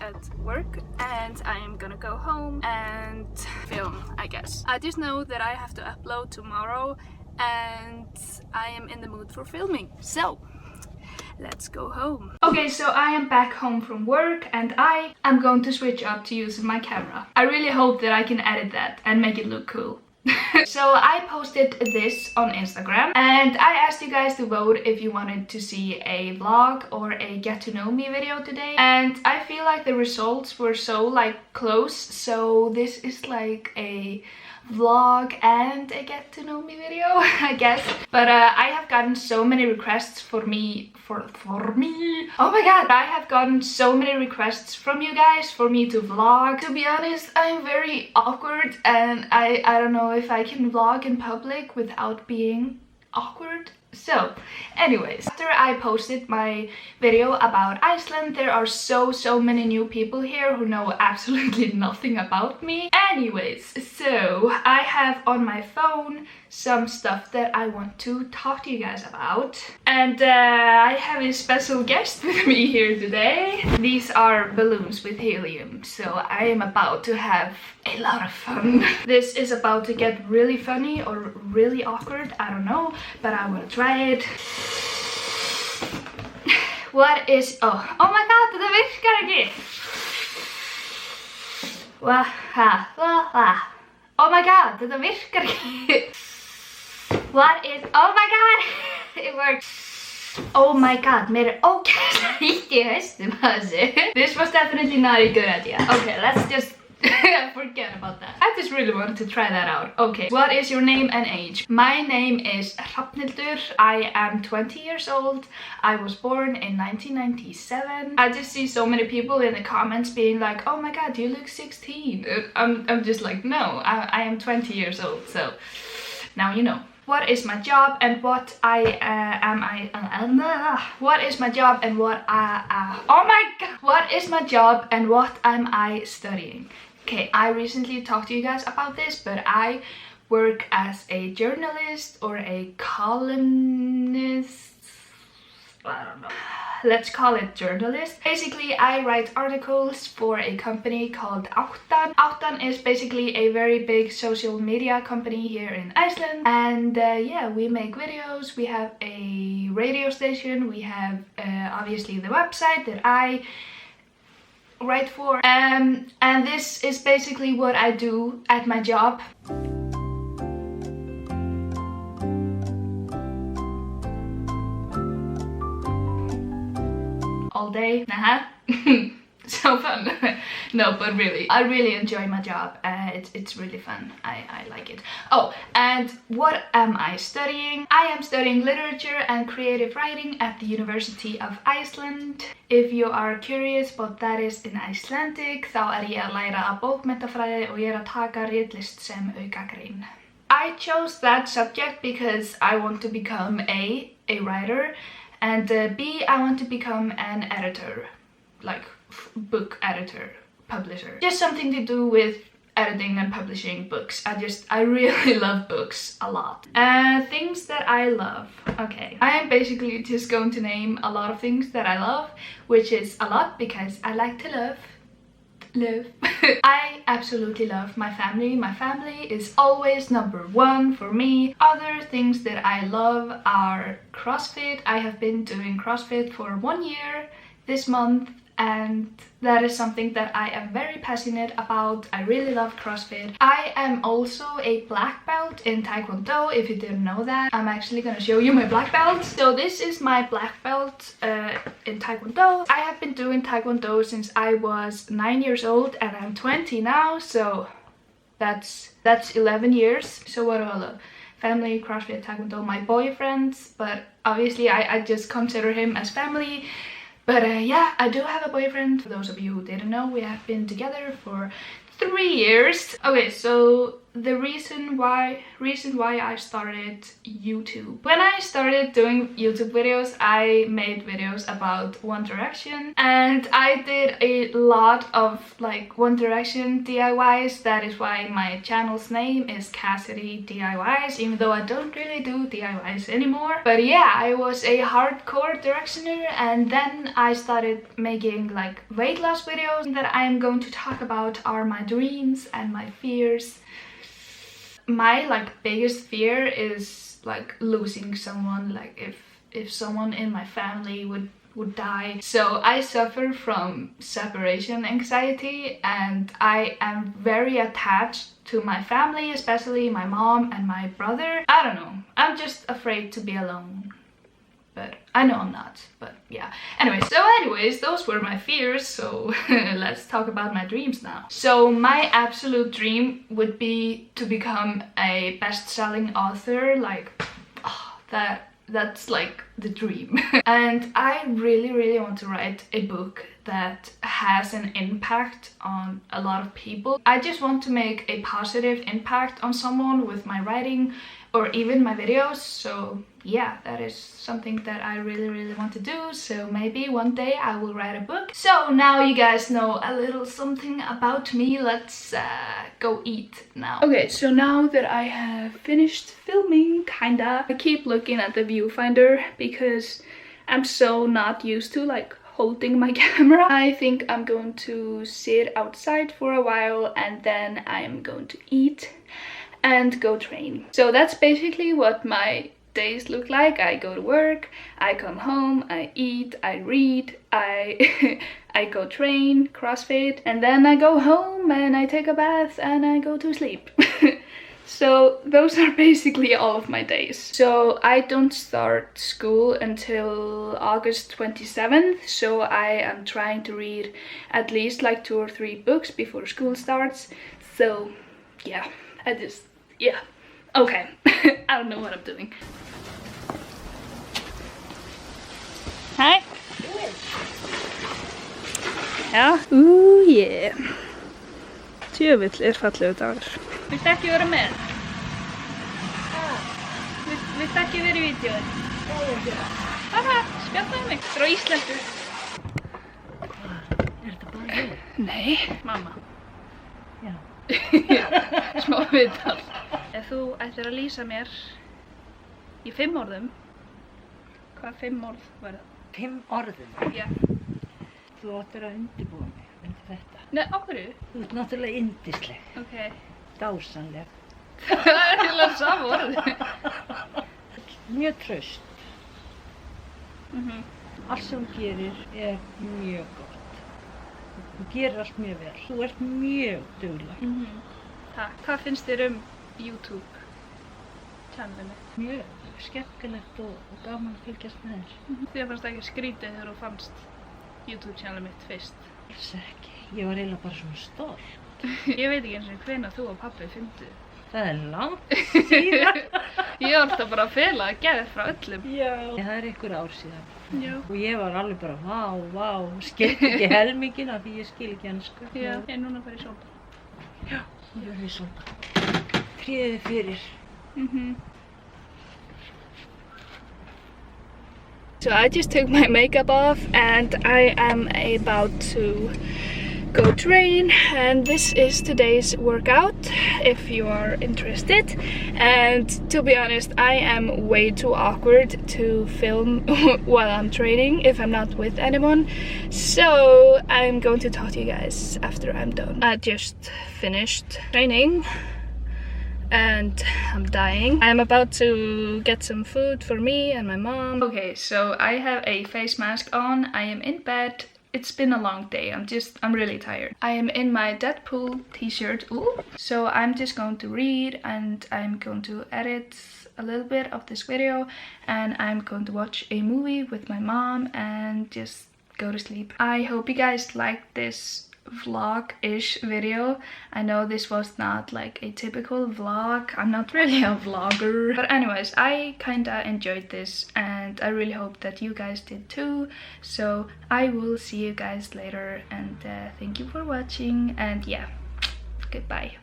at work and I am gonna go home and film, I guess. I just know that I have to upload tomorrow and I am in the mood for filming. So let's go home. Okay, so I am back home from work and I am going to switch up to using my camera. I really hope that I can edit that and make it look cool. So I posted this on Instagram and I asked you guys to vote if you wanted to see a vlog or a get to know me video today, and I feel like the results were so like close, so this is like a vlog and a get to know me video, I guess. But I have gotten so many requests for me. Oh my god, I have gotten so many requests from you guys for me to vlog. To be honest, I'm very awkward and I don't know if I can vlog in public without being awkward. So anyways, after I posted my video about Iceland, there are so many new people here who know absolutely nothing about me. Anyways, so I have on my phone some stuff that I want to talk to you guys about, and I have a special guest with me here today. These are balloons with helium, so I am about to have a lot of fun. This is about to get really funny or really awkward, I don't know, but I will try it. What is... oh my god, det virkar inte! Oh my god, det virkar inte! What is... oh my god! It works! Oh my god, made it... okay, this was definitely not a good idea. Okay, let's just forget about that. I just really wanted to try that out. Okay, what is your name and age? My name is Hrafnhildur. I am 20 years old. I was born in 1997. I just see so many people in the comments being like, oh my god, you look 16. I'm just like, no, I am 20 years old, so now you know. What is my job and what what is my job and what oh my god, what is my job and what am I studying? Okay, I recently talked to you guys about this, but I work as a journalist or a columnist. I don't know. Let's call it journalist. Basically, I write articles for a company called Áttan. Áttan is basically a very big social media company here in Iceland. And yeah, we make videos, we have a radio station, we have obviously the website that I write for. And this is basically what I do at my job. All day. So fun. No, but really, I really enjoy my job. It's really fun. I like it. Oh, and what am I studying? I am studying literature and creative writing at the University of Iceland. If you are curious what that is in Icelandic, þá ég að læra að bókmenntafræði og ég að taka ritlist sem aukagrein. I chose that subject because I want to become A writer, and B, I want to become an editor, like book editor, publisher. Just something to do with editing and publishing books. I really love books a lot. Things that I love. Okay, I am basically just going to name a lot of things that I love, which is a lot because I like to love. I absolutely love my family. My family is always #1 for me. Other things that I love are CrossFit. I have been doing CrossFit for 1 year this month, and that is something that I am very passionate about. I really love CrossFit. I am also a black belt in Taekwondo, if you didn't know that. I'm actually gonna show you my black belt. So this is my black belt in Taekwondo. I have been doing Taekwondo since I was 9 years old and I'm 20 now, so that's 11 years. So what do I love? Family, CrossFit, Taekwondo, my boyfriends, but obviously I just consider him as family. But yeah, I do have a boyfriend. For those of you who didn't know, we have been together for 3 years. Okay, so the reason why I started YouTube. When I started doing YouTube videos, I made videos about One Direction, and I did a lot of like One Direction DIYs. That is why my channel's name is Cassidy DIYs, even though I don't really do DIYs anymore. But yeah, I was a hardcore Directioner, and then I started making like weight loss videos. That I am going to talk about are my dreams and my fears. My like biggest fear is like losing someone, like if someone in my family would die. So I suffer from separation anxiety, and I am very attached to my family, especially my mom and my brother. I don't know, I'm just afraid to be alone. But I know I'm not, but yeah. Anyways, those were my fears, so let's talk about my dreams now. So my absolute dream would be to become a best-selling author, like, oh, that's like the dream. And I really want to write a book that has an impact on a lot of people. I just want to make a positive impact on someone with my writing or even my videos. So yeah, that is something that I really want to do. So maybe one day I will write a book. So now you guys know a little something about me. Let's go eat now. Okay, so now that I have finished filming, kinda, I keep looking at the viewfinder because I'm so not used to like holding my camera. I think I'm going to sit outside for a while, and then I am going to eat and go train. So that's basically what my days look like. I go to work, I come home, I eat, I read, I go train, CrossFit, and then I go home and I take a bath and I go to sleep. So those are basically all of my days. So I don't start school until August 27th, so I am trying to read at least like 2 or 3 books before school starts. So yeah, yeah. Okay, I don't know what I'm doing. Hi. Ja, yeah. Tjöfull fallegur dagur. Viltu ekki vera með? Viltu ekki vera í vídeói? Haha, spjallaðu mig. Frá Íslandi. Þetta bara þig? Nei, mamma. Já. Smá viðtal. Ef þú ættir að lýsa mér í 5 orðum, hvað 5 orð var það? 5 orðum? Já. Þú áttir að undirbúa mig undir þetta. Nei, á hverju? Þú ert náttúrulega yndisleg. Ok. Dásamleg. Það er eiginlega sama orði. Mjög traust. Allt sem þú gerir er mjög gott. Þú gerir allt mjög vel. Þú ert mjög dugleg. Takk. Hvað finnst þér YouTube channelinu? Mjög skemmtilegt og gaman að fylgjast með þér. Þér fannst ekki skrítið þegar þú fannst YouTube channel mitt fyrst? Alls ekki. Ég var eiginlega bara svona stolt. Ég veit ekki eins og hvenær þú og pabbi fundu. Það er langt síðan. Ég var alltaf bara að fela að geða frá öllum. Já. Það er einhver ár síðan. Já. Og ég var alveg bara vá, skildi ekki helmingin af því ég skil ekki ensku. Já, ég er núna að fara í sólbað. Já, ég var í sólbað. Tríði fyrir. So I just took my makeup off and I am about to go train, and this is today's workout if you are interested. And to be honest, I am way too awkward to film while I'm training if I'm not with anyone, so I'm going to talk to you guys after I'm done. I just finished training and I'm dying. I'm about to get some food for me and my mom. Okay, so I have a face mask on. I am in bed. It's been a long day. I'm really tired. I am in my Deadpool t-shirt. Ooh. So I'm just going to read, and I'm going to edit a little bit of this video, and I'm going to watch a movie with my mom and just go to sleep. I hope you guys liked this vlog-ish video. I know this was not like a typical vlog. I'm not really a vlogger. But anyways, I kinda enjoyed this, and I really hope that you guys did too. So I will see you guys later, and thank you for watching, and yeah, goodbye.